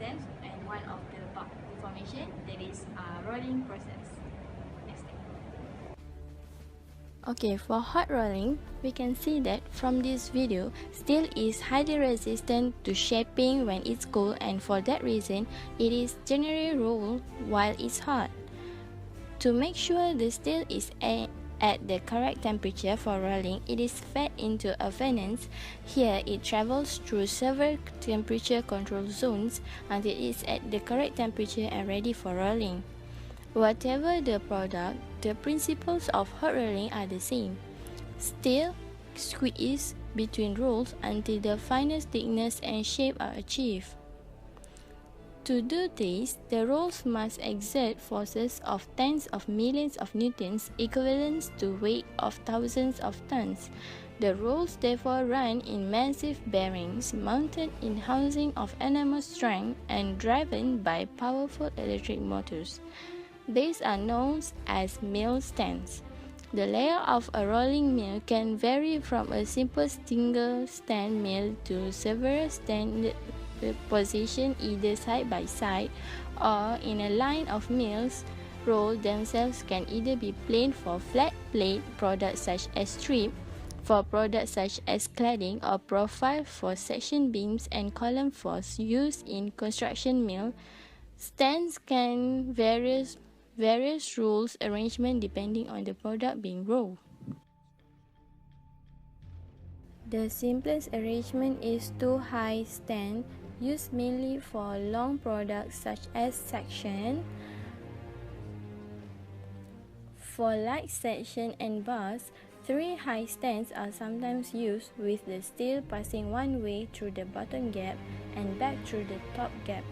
steps and one of the part information, that is rolling process. Next step. Okay, for hot rolling, we can see that from this video, steel is highly resistant to shaping when it's cold, and for that reason, it is generally rolled while it's hot. To make sure the steel is at the correct temperature for rolling, it is fed into a furnace. Here, it travels through several temperature control zones until it's at the correct temperature and ready for rolling. Whatever the product, the principles of hot rolling are the same. Still, squeeze between rolls until the finest thickness and shape are achieved. To do this, the rolls must exert forces of tens of millions of newtons, equivalent to weight of thousands of tons. The rolls therefore run in massive bearings mounted in housing of enormous strength and driven by powerful electric motors. These are known as mill stands. The layout of a rolling mill can vary from a simple single stand mill to several stand positioned either side by side or in a line of mills. Rolls themselves can either be plain for flat plate products such as strip, for products such as cladding, or profile for section beams and column for use in construction mill. Stands can various rules arrangement depending on the product being rolled. The simplest arrangement is two high stand used mainly for long products such as section. For light section and bars, three high stands are sometimes used with the steel passing one way through the bottom gap and back through the top gap.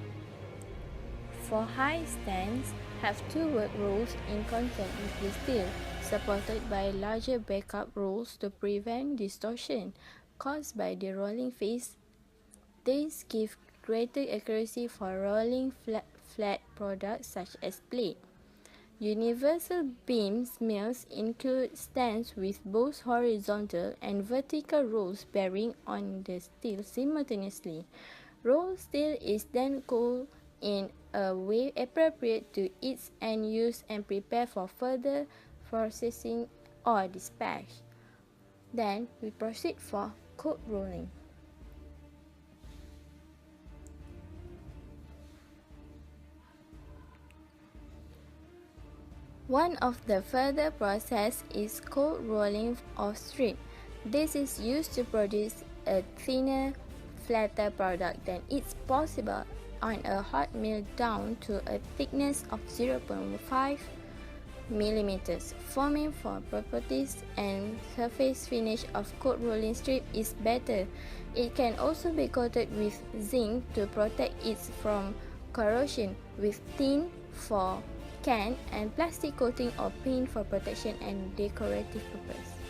For high stands, have two work rolls in contact with the steel, supported by larger backup rolls to prevent distortion caused by the rolling phase. These give greater accuracy for rolling flat products such as plate. Universal beams mills include stands with both horizontal and vertical rolls bearing on the steel simultaneously. Rolled steel is then cooled in a way appropriate to its end use and prepared for further processing or dispatch. Then we proceed for cold rolling. One of the further process is cold rolling of strip. This is used to produce a thinner, flatter product than it's possible on a hot mill down to a thickness of 0.5 mm. Forming for properties and surface finish of cold rolling strip is better. It can also be coated with zinc to protect it from corrosion, with tin for can and plastic coating or paint for protection and decorative purpose.